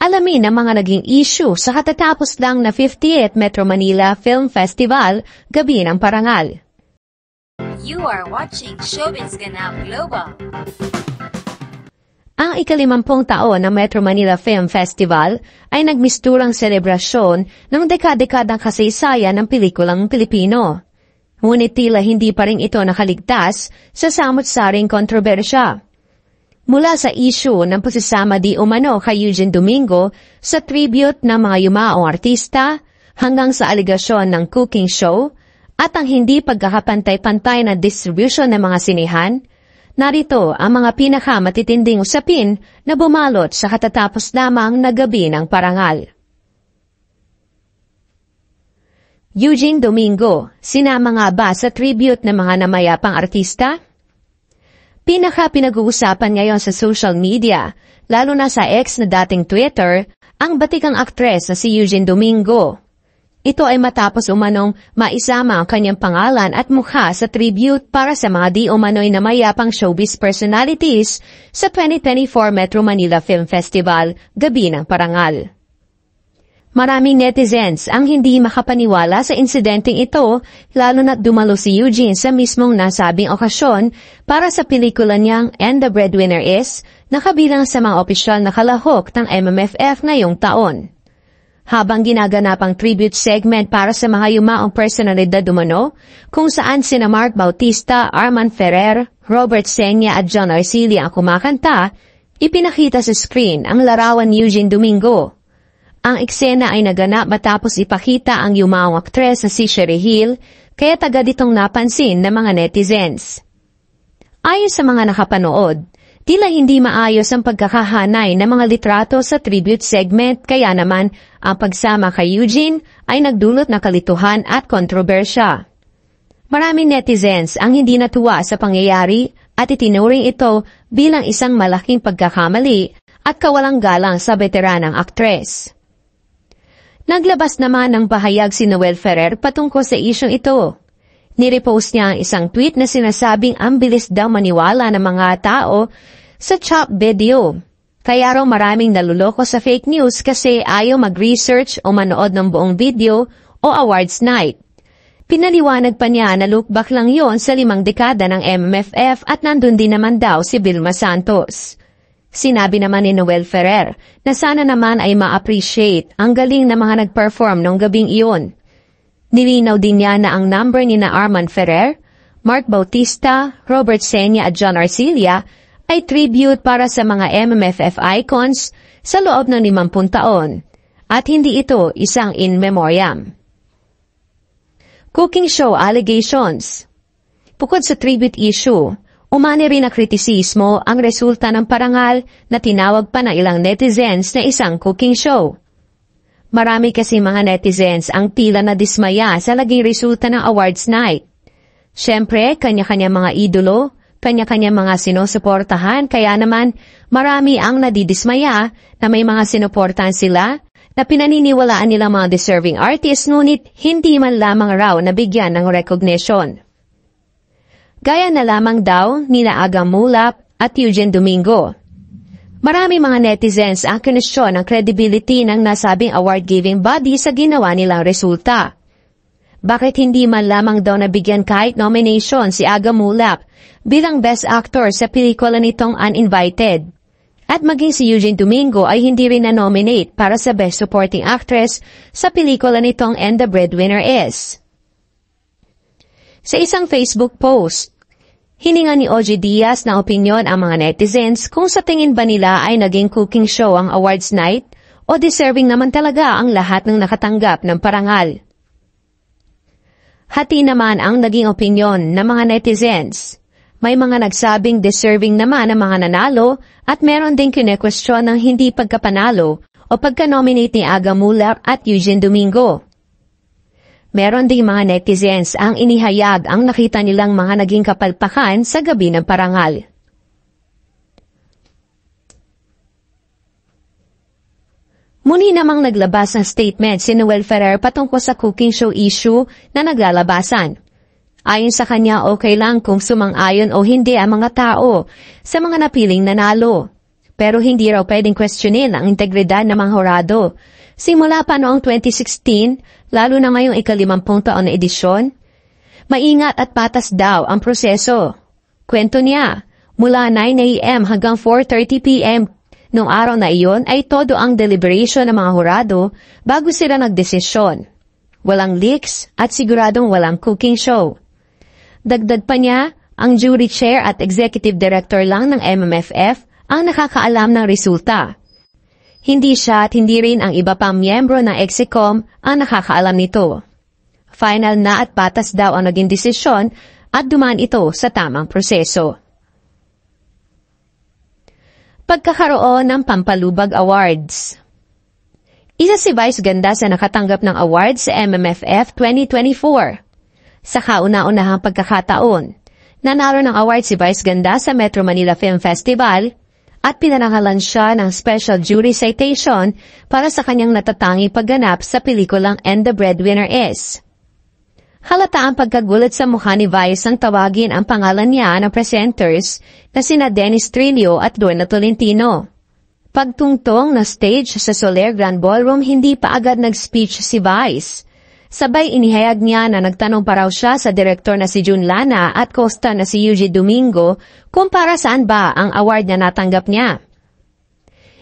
Alamin ang mga naging issue sa katatapos lang na 50th Metro Manila Film Festival, Gabi ng Parangal. You are watching Showbiz Ganap Global. Ang ika-50 taon ng Metro Manila Film Festival ay nagmisturang selebrasyon ng dekadekadang kasaysayan ng pelikulang Pilipino. Ngunit tila hindi pa rin ito nakaligtas sa samot-saring kontrobersya. Mula sa issue ng pagsasama di umano kay Eugene Domingo sa tribute ng mga yumaong artista hanggang sa aligasyon ng cooking show at ang hindi pagkakapantay-pantay na distribution ng mga sinehan, narito ang mga pinakamatitinding usapin na bumalot sa katatapos lamang na Gabi ng Parangal. Eugene Domingo, sinama nga ba sa tribute ng mga namayapang artista? Pinag-uusapan ngayon sa social media, lalo na sa X na dating Twitter, ang batikang aktres na si Eugene Domingo. Ito ay matapos umanong maisama ang kanyang pangalan at mukha sa tribute para sa mga di umano'y namayapang showbiz personalities sa 2024 Metro Manila Film Festival, Gabi ng Parangal. Maraming netizens ang hindi makapaniwala sa insidenteng ito, lalo na't dumalo si Eugene sa mismong nasabing okasyon para sa pelikula niyang And the Breadwinner Is, na kabilang sa mga opisyal na kalahok ng MMFF ngayong taon. Habang ginaganap ang tribute segment para sa mga yumaong personalidad dumano, kung saan sina Mark Bautista, Arman Ferrer, Robert Senya at John Arcilla ang kumakanta, ipinakita sa screen ang larawan ni Eugene Domingo. Ang eksena ay naganap matapos ipakita ang yumaong aktres na si Sherry Hill, kaya taga ditong napansin ng mga netizens. Ayon sa mga nakapanood, tila hindi maayos ang pagkakahanay ng mga litrato sa tribute segment, kaya naman ang pagsama kay Eugene ay nagdulot ng kalituhan at kontrobersya. Maraming netizens ang hindi natuwa sa pangyayari at itinuring ito bilang isang malaking pagkakamali at kawalang galang sa veteranang aktres. Naglabas naman ng pahayag si Noel Ferrer patungkol sa isyong ito. Nirepost niya ang isang tweet na sinasabing ang bilis daw maniwala ng mga tao sa chop video. Kaya raw maraming naluloko sa fake news kasi ayaw mag-research o manood ng buong video o awards night. Pinaliwanag pa niya na look back lang yon sa 5 dekada ng MMFF at nandun din naman daw si Vilma Santos. Sinabi naman ni Noel Ferrer na sana naman ay ma-appreciate ang galing na mga nag-perform nung gabing iyon. Nilinaw din niya na ang number ni na Arman Ferrer, Mark Bautista, Robert Senya at John Arcilla ay tribute para sa mga MMFF icons sa loob ng 50 taon at hindi ito isang in memoriam. Cooking show allegations. Bukod sa tribute issue, umani rin na kritisismo ang resulta ng parangal na tinawag pa ng ilang netizens na isang cooking show. Marami kasi mga netizens ang tila na dismaya sa naging resulta ng awards night. Siyempre, kanya-kanya mga idolo, kanya-kanya mga sinusuportahan, kaya naman marami ang nadidismaya na may mga sinuportahan sila na pinaniniwalaan nilang mga deserving artists ngunit hindi man lamang raw nabigyan ng recognition. Gaya na lamang daw nila Aga Mulap at Eugene Domingo. Marami mga netizens ang kinwestiyon ang credibility ng nasabing award-giving body sa ginawa nilang resulta. Bakit hindi man lamang daw nabigyan kahit nomination si Aga Mulap bilang Best Actor sa pelikula nitong Uninvited? At maging si Eugene Domingo ay hindi rin na-nominate para sa Best Supporting Actress sa pelikula nitong And the Breadwinner Is. Sa isang Facebook post, hininga ni OG Diaz na opinyon ang mga netizens kung sa tingin ba nila ay naging cooking show ang awards night o deserving naman talaga ang lahat ng nakatanggap ng parangal. Hati naman ang naging opinyon ng mga netizens. May mga nagsabing deserving naman ang mga nanalo at meron ding kine-question ng hindi pagkapanalo o pagka-nominate ni Aga Mulap at Eugene Domingo. Meron ding mga netizens ang inihayag ang nakita nilang mga naging kapalpakan sa Gabi ng Parangal. Muli namang naglabas ng statement si Noel Ferrer patungkol sa cooking show issue na naglalabasan. Ayon sa kanya, okay lang kung sumang-ayon o hindi ang mga tao sa mga napiling nanalo. pero hindi raw pwedeng questionin ang integridad ng mga hurado. Simula pa noong 2016, lalo na ngayong ika-50 taon na edisyon, maingat at patas daw ang proseso. Kwento niya, mula 9 a.m. hanggang 4:30 p.m. noong araw na iyon ay todo ang deliberation ng mga hurado bago sila nagdesisyon. Walang leaks at siguradong walang cooking show. Dagdag pa niya, ang jury chair at executive director lang ng MMFF ang nakakaalam ng resulta. Hindi siya at hindi rin ang iba pang miyembro ng Execom ang nakakaalam nito. Final na at patas daw ang naging desisyon at dumaan ito sa tamang proseso. Pagkakaroon ng Pampalubag Awards. Isa si Vice Ganda sa nakatanggap ng awards sa MMFF 2024. Sa kauna-unahang pagkakataon, nanalo ng award si Vice Ganda sa Metro Manila Film Festival at pinarangalan siya ng Special Jury Citation para sa kanyang natatangi pagganap sa pelikulang And the Breadwinner Is. Halata ang pagkagulat sa mukha ni Vice ang tawagin ang pangalan niya ng presenters na sina Dennis Trillo at Lorna Tolentino. Pagtungtong na stage sa Soler Grand Ballroom, hindi pa agad nag-speech si Vice. Sabay inihayag niya na nagtanong pa raw siya sa direktor na si Jun Lana at Costa na si Eugene Domingo kung para saan ba ang award na natanggap niya.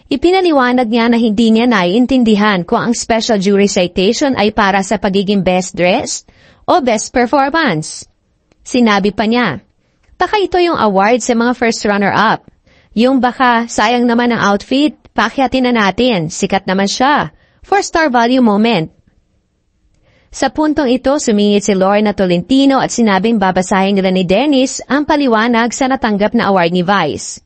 Ipinaliwanag niya na hindi niya naiintindihan kung ang Special Jury Citation ay para sa pagiging best dressed o best performance. Sinabi pa niya, baka ito yung award sa mga first runner-up. Yung baka sayang naman ang outfit, pakyatin na natin, sikat naman siya. 4-star value moment. Sa puntong ito, sumingit si Lorna Tolentino at sinabing babasahin nila ni Dennis ang paliwanag sa natanggap na award ni Vice.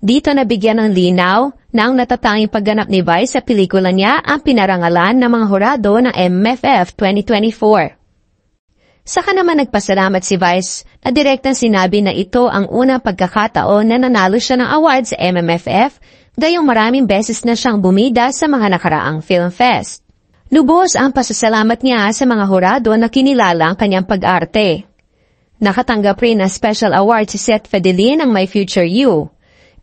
Dito nabigyan ng linaw na ang natatanging pagganap ni Vice sa pelikula niya ang pinarangalan ng mga hurado ng MMFF 2024. Saka naman nagpasalamat si Vice na direktang sinabi na ito ang unang pagkakataon na nanalo siya ng award sa MMFF gayong maraming beses na siyang bumida sa mga nakaraang film fest. Lubos ang pasasalamat niya sa mga hurado na kinilala ang kanyang pag-arte. Nakatanggap rin ng special award si Seth Fedelin ng My Future You.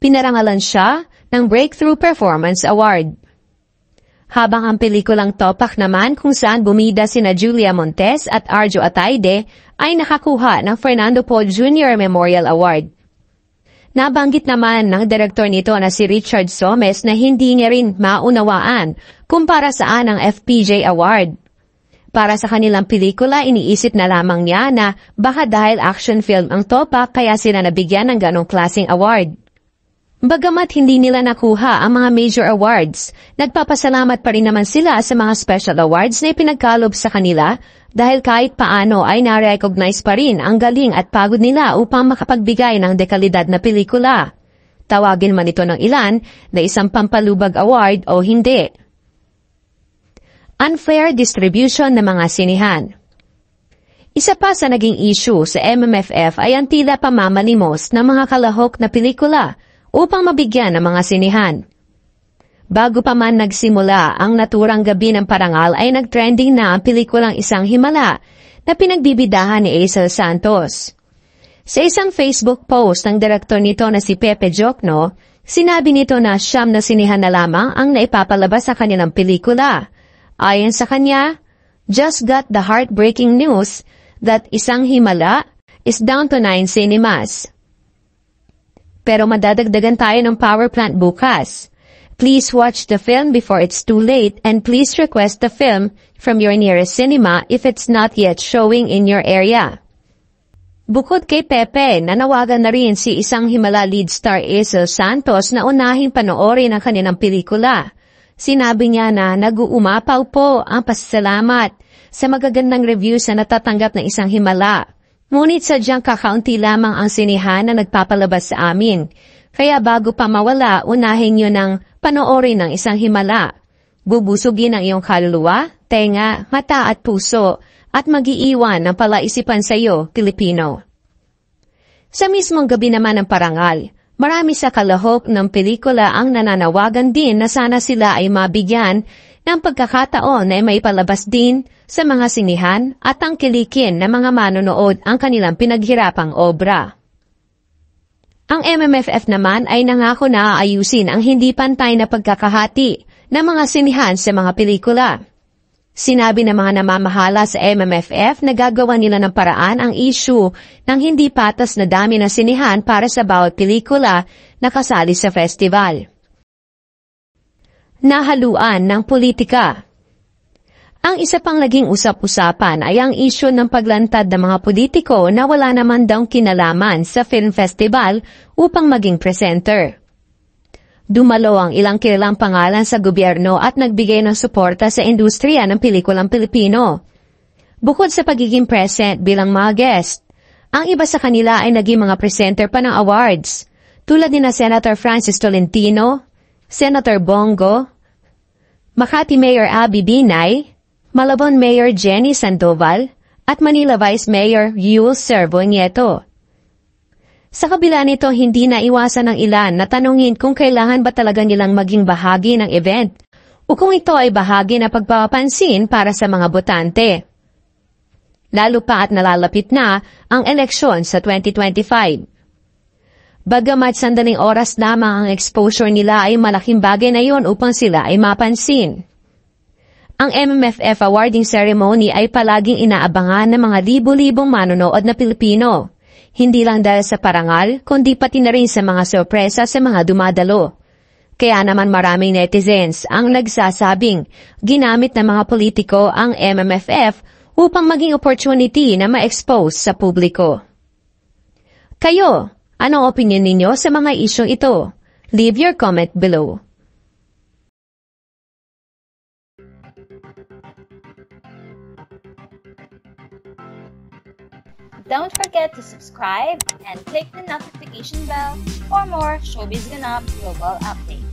Pinarangalan siya ng Breakthrough Performance Award. Habang ang pelikulang Topak naman kung saan bumida sina Julia Montes at Arjo Ataide ay nakakuha ng Fernando Poe Jr. Memorial Award. Nabanggit naman ng direktor nito na si Richard Somes na hindi niya rin maunawaan kung para saan ang FPJ Award. Para sa kanilang pelikula, iniisip na lamang niya na baka dahil action film ang Topak kaya sila nabigyan ng ganong klaseng award. Bagamat hindi nila nakuha ang mga major awards, nagpapasalamat pa rin naman sila sa mga special awards na ipinagkalob sa kanila dahil kahit paano ay na-recognize pa rin ang galing at pagod nila upang makapagbigay ng dekalidad na pelikula. Tawagin man ito ng ilan na isang Pampalubag Award o hindi. Unfair distribution ng mga sinihan. Isa pa sa naging issue sa MMFF ay ang tila pamamalimos ng mga kalahok na pelikula upang mabigyan ng mga sinihan. Bago pa man nagsimula ang naturang gabi ng parangal ay nagtrending na ang pelikulang Isang Himala na pinagbibidahan ni Aisel Santos. Sa isang Facebook post ng direktor nito na si Pepe Jokno, sinabi nito na 9 na sinihan na lamang ang naipapalabas sa kanilang pelikula. Ayon sa kanya, just got the heartbreaking news that Isang Himala is down to 9 cinemas. Pero madadagdagan tayo ng power plant bukas. Please watch the film before it's too late and please request the film from your nearest cinema if it's not yet showing in your area. Bukod kay Pepe, nanawagan na rin si Isang Himala lead star Aisel Santos na unahing panoorin ang kanilang pelikula. Sinabi niya na nag-uumapaw po ang pasasalamat sa magagandang reviews na natatanggap ng Isang Himala. Ngunit sadyang kakaunti lamang ang sinihan na nagpapalabas sa amin. Kaya bago pa mawala, unahin nyo ng panoorin ng Isang Himala. Bubusugin ang iyong kaluluwa, tenga, mata at puso at mag-iiwan ng palaisipan sa iyo, Pilipino. Sa mismong gabi naman ng parangal, marami sa kalahok ng pelikula ang nananawagan din na sana sila ay mabigyan ng pagkakataon na may palabas din sa mga sinihan at tangkilikin ng mga manonood ang kanilang pinaghirapang obra. Ang MMFF naman ay nangako na aayusin ang hindi pantay na pagkakahati ng mga sinihan sa mga pelikula. Sinabi ng mga namamahala sa MMFF na gagawa nila ng paraan ang issue ng hindi patas na dami ng sinihan para sa bawat pelikula na kasali sa festival. Nahaluan ng politika. Ang isa pang naging usap-usapan ay ang issue ng paglantad ng mga politiko na wala naman daw kinalaman sa film festival upang maging presenter. Dumalo ang ilang kilalang pangalan sa gobyerno at nagbigay ng suporta sa industriya ng pelikulang Pilipino. Bukod sa pagiging present bilang mga guest, ang iba sa kanila ay naging mga presenter pa ng awards, tulad ni na Senator Francis Tolentino, Senator Bongo, Makati Mayor Abby Binay, Malabon Mayor Jenny Sandoval, at Manila Vice Mayor Yul Servo Nieto. Sa kabila nito, hindi na iwasan ng ilan na tanungin kung kailangan ba talaga nilang maging bahagi ng event o kung ito ay bahagi na pagpapansin para sa mga botante. Lalo pa at nalalapit na ang eleksyon sa 2025. Bagamat sandaling oras lamang ang exposure nila ay malaking bagay na yon upang sila ay mapansin. Ang MMFF awarding ceremony ay palaging inaabangan ng mga libo-libong manonood na Pilipino. Hindi lang dahil sa parangal, kundi pati na rin sa mga sorpresa sa mga dumadalo. Kaya naman maraming netizens ang nagsasabing ginamit ng mga politiko ang MMFF upang maging opportunity na ma-expose sa publiko. Kayo, anong opinion ninyo sa mga isyong ito? Leave your comment below. Don't forget to subscribe and click the notification bell for more Showbiz Ganap global updates.